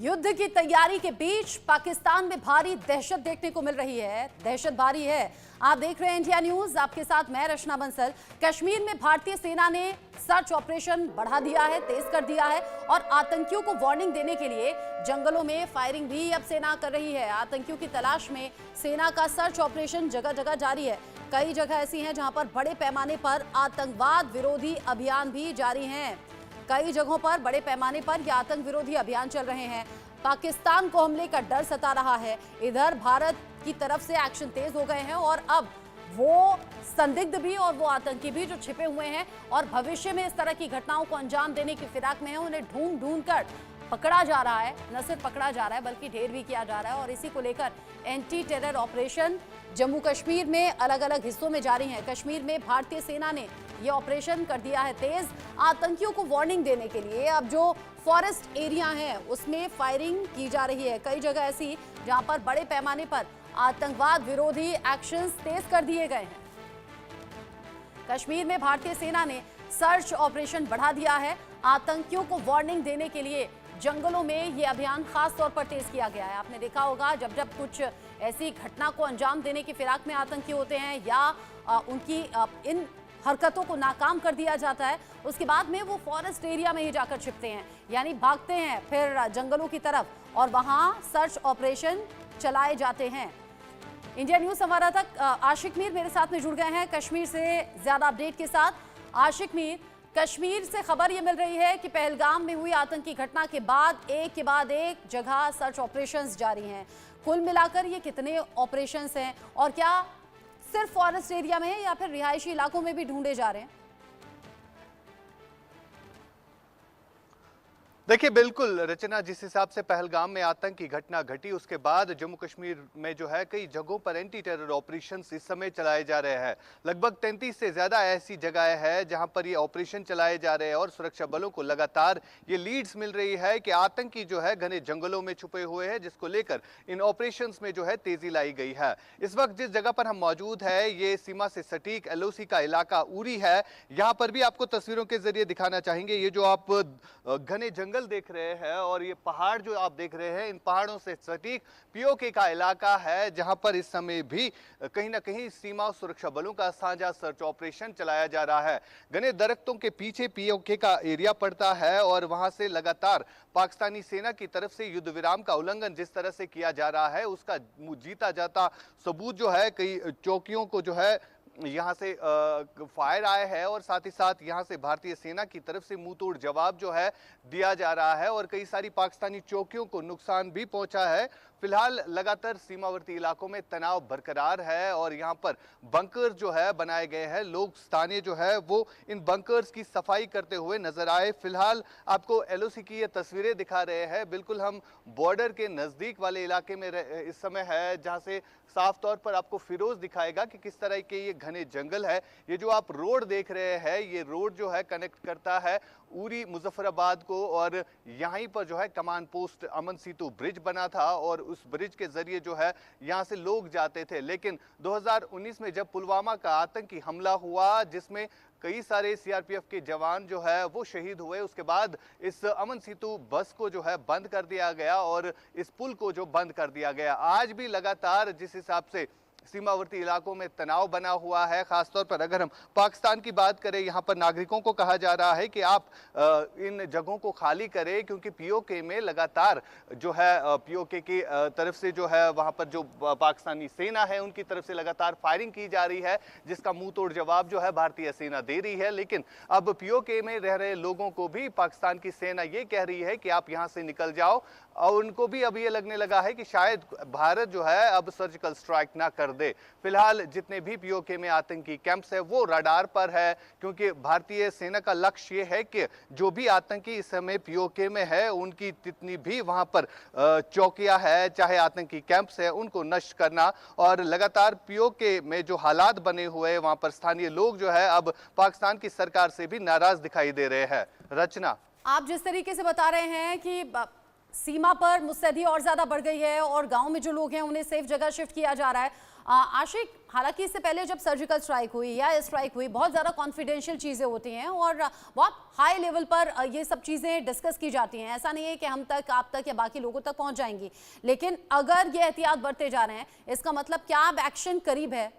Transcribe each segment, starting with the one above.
युद्ध की तैयारी के बीच पाकिस्तान में भारी दहशत देखने को मिल रही है। दहशत भारी है। आप देख रहे हैं इंडिया न्यूज, आपके साथ मैं रचना बंसल। कश्मीर में भारतीय सेना ने सर्च ऑपरेशन बढ़ा दिया है, तेज कर दिया है और आतंकियों को वार्निंग देने के लिए जंगलों में फायरिंग भी अब सेना कर रही है। आतंकियों की तलाश में सेना का सर्च ऑपरेशन जगह जगह जारी है। कई जगह ऐसी हैं जहां पर बड़े पैमाने पर आतंकवाद विरोधी अभियान भी जारी हैं। कई जगहों पर बड़े पैमाने पर यह आतंक विरोधी अभियान चल रहे हैं। पाकिस्तान को हमले का डर सता रहा है। इधर भारत की तरफ से एक्शन तेज हो गए हैं और अब वो संदिग्ध भी और वो आतंकी भी जो छिपे हुए हैं और भविष्य में इस तरह की घटनाओं को अंजाम देने की फिराक में है, उन्हें ढूंढ ढूंढ कर पकड़ा जा रहा है। न सिर्फ पकड़ा जा रहा है बल्कि ढेर भी किया जा रहा है और इसी को लेकर anti terror operation Jammu Kashmir में अलग अलग हिस्सों में जारी है। कश्मीर में भारतीय सेना ने यह ऑपरेशन कर दिया है तेज। आतंकियों को वार्निंग देने के लिए अब जो फॉरेस्ट एरिया है उसमें फायरिंग की जा रही है। कई जगह ऐसी जहां पर बड़े पैमाने पर आतंकवाद विरोधी एक्शंस तेज कर दिए गए हैं। कश्मीर में भारतीय सेना ने सर्च ऑपरेशन बढ़ा दिया है। आतंकियों को वार्निंग देने के लिए जंगलों में यह अभियान खास तौर पर तेज किया गया है। आपने देखा होगा जब जब कुछ ऐसी घटना को अंजाम देने की फिराक में आतंकी होते हैं या उनकी इन हरकतों को नाकाम कर दिया जाता है, उसके बाद में वो फॉरेस्ट एरिया में ही जाकर छिपते हैं, यानी भागते हैं फिर जंगलों की तरफ और वहां सर्च ऑपरेशन चलाए जाते हैं। इंडिया न्यूज संवाददाता आशिक मीर मेरे साथ में जुड़ गए हैं कश्मीर से ज्यादा अपडेट के साथ। आशिक मीर, कश्मीर से खबर यह मिल रही है कि पहलगाम में हुई आतंकी घटना के बाद एक जगह सर्च ऑपरेशंस जारी हैं। कुल मिलाकर ये कितने ऑपरेशंस हैं और क्या सिर्फ फॉरेस्ट एरिया में है या फिर रिहायशी इलाकों में भी ढूंढे जा रहे हैं? देखिए बिल्कुल रचना, जिस हिसाब से पहलगाम में आतंक की घटना घटी उसके बाद जम्मू कश्मीर में जो है कई जगहों पर एंटी टेरर ऑपरेशंस इस समय चलाए जा रहे हैं। लगभग 33 से ज्यादा ऐसी जगह है जहां पर ये ऑपरेशन चलाए जा रहे हैं और सुरक्षा बलों को लगातार ये लीड्स मिल रही है कि आतंकी जो है घने जंगलों में छुपे हुए हैं, जिसको लेकर इन ऑपरेशंस में जो है तेजी लाई गई है। इस वक्त जिस जगह पर हम मौजूद है ये सीमा से सटीक LOC का इलाका उरी है। यहाँ पर भी आपको तस्वीरों के जरिए दिखाना चाहेंगे। ये जो आप घने जंगल देख रहे हैं और ये पहाड़ जो आप देख रहे हैं, इन पहाड़ों से सटीक POK का इलाका है जहां पर इस समय भी कहीं ना कहीं सीमा सुरक्षा बलों का साझा सर्च ऑपरेशन चलाया जा रहा है। घने दरख्तों के पीछे POK का एरिया पड़ता है और वहां से लगातार पाकिस्तानी सेना की तरफ से युद्ध विराम का उल्लंघन जिस तरह से किया जा रहा है उसका जीता जाता सबूत जो है कई चौकियों को जो है यहाँ से फायर आए हैं और साथ ही साथ यहाँ से भारतीय सेना की तरफ से मुंह तोड़ जवाब जो है दिया जा रहा है और कई सारी पाकिस्तानी चौकियों को नुकसान भी पहुंचा है। फिलहाल लगातार सीमावर्ती इलाकों में तनाव बरकरार है और यहाँ पर बंकर जो है बनाए गए हैं। लोग स्थानीय जो है वो इन बंकर्स की सफाई करते हुए नजर आए। फिलहाल आपको LOC की ये तस्वीरें दिखा रहे हैं। बिल्कुल हम बॉर्डर के नजदीक वाले इलाके में इस समय है जहाँ से साफ तौर पर आपको फिरोज दिखाएगा कि किस तरह के ये घने जंगल है। ये जो आप रोड देख रहे हैं ये रोड जो है कनेक्ट करता है उरी मुजफ्फराबाद को और यहीं पर जो है कमान पोस्ट अमन सेतु ब्रिज बना था और उस ब्रिज के जरिए जो है यहाँ से लोग जाते थे। लेकिन 2019 में जब पुलवामा का आतंकी हमला हुआ जिसमें कई सारे CRPF के जवान जो है वो शहीद हुए, उसके बाद इस अमन सेतु बस को जो है बंद कर दिया गया और इस पुल को जो बंद कर दिया गया। आज भी लगातार जिस हिसाब से सीमावर्ती इलाकों में तनाव बना हुआ है, खासतौर पर अगर हम पाकिस्तान की बात करें, यहाँ पर नागरिकों को कहा जा रहा है कि आप इन जगहों को खाली करें क्योंकि POK में लगातार जो है POK की तरफ से जो है वहाँ पर जो पाकिस्तानी सेना है उनकी तरफ से लगातार फायरिंग की जा रही है जिसका मुंह तोड़ जवाब जो है भारतीय सेना दे रही है। लेकिन अब POK में रह रहे लोगों को भी पाकिस्तान की सेना ये कह रही है कि आप यहाँ से निकल जाओ और उनको भी अब ये लगने लगा है कि शायद भारत जो है अब सर्जिकल स्ट्राइक ना कर दे। फिलहाल जितने भी POK में आतंकी कैंप्स है वो रडार पर है क्योंकि भारतीय सेना का लक्ष्य ये है कि जो भी आतंकी इस समय POK में है उनकी जितनी भी वहां पर चौकियां है चाहे आतंकी कैंप्स है उनको नष्ट करना। और लगातार POK में जो हालात बने हुए हैं वहां पर स्थानीय लोग जो है अब पाकिस्तान की सरकार से भी नाराज दिखाई दे रहे हैं। रचना, आप जिस तरीके से बता रहे हैं कि सीमा पर मुस्तैदी और ज्यादा बढ़ गई है और गांव में जो लोग हैं उन्हें सेफ जगह शिफ्ट किया जा रहा है, आशिक, हालांकि इससे पहले जब सर्जिकल स्ट्राइक हुई या स्ट्राइक हुई, बहुत ज़्यादा कॉन्फिडेंशियल चीज़ें होती हैं और बहुत हाई लेवल पर ये सब चीज़ें डिस्कस की जाती हैं। ऐसा नहीं है कि हम तक, आप तक या बाकी लोगों तक पहुंच जाएंगी, लेकिन अगर ये एहतियात बरते जा रहे हैं, इसका मतलब क्या अब एक्शन करीब है?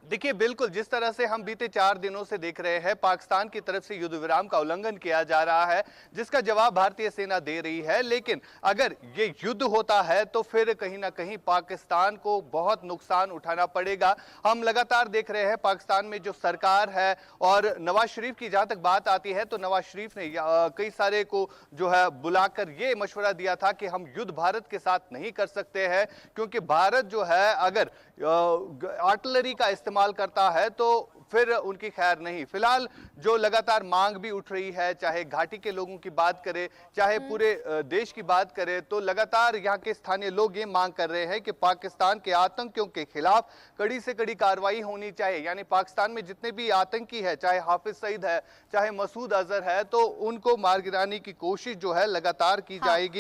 देखिए, बिल्कुल जिस तरह से हम बीते 4 दिनों से देख रहे हैं, पाकिस्तान की तरफ से युद्ध विराम का उल्लंघन किया जा रहा है, जिसका जवाब भारतीय सेना दे रही है। लेकिन अगर ये युद्ध होता है तो फिर कहीं ना कहीं पाकिस्तान को बहुत नुकसान उठाना पड़ेगा। हम लगातार देख रहे हैं पाकिस्तान में जो सरकार है, और नवाज शरीफ की जहां तक बात आती है तो नवाज शरीफ ने कई सारे को जो है बुलाकर ये मशवरा दिया था कि हम युद्ध भारत के साथ नहीं कर सकते हैं, क्योंकि भारत जो है अगर आर्टिलरी का इस्तेमाल करता है तो फिर उनकी खैर नहीं। फिलहाल जो लगातार मांग भी उठ रही है, चाहे घाटी के लोगों की बात करें, चाहे पूरे देश की बात करें, तो लगातार यहाँ के स्थानीय लोग ये मांग कर रहे हैं कि पाकिस्तान के आतंकियों के खिलाफ कड़ी से कड़ी कार्रवाई होनी चाहिए। यानी पाकिस्तान में जितने भी आतंकी है, चाहे हाफिज सईद है, चाहे मसूद अजहर है, तो उनको मार गिराने की कोशिश जो है लगातार की जाएगी।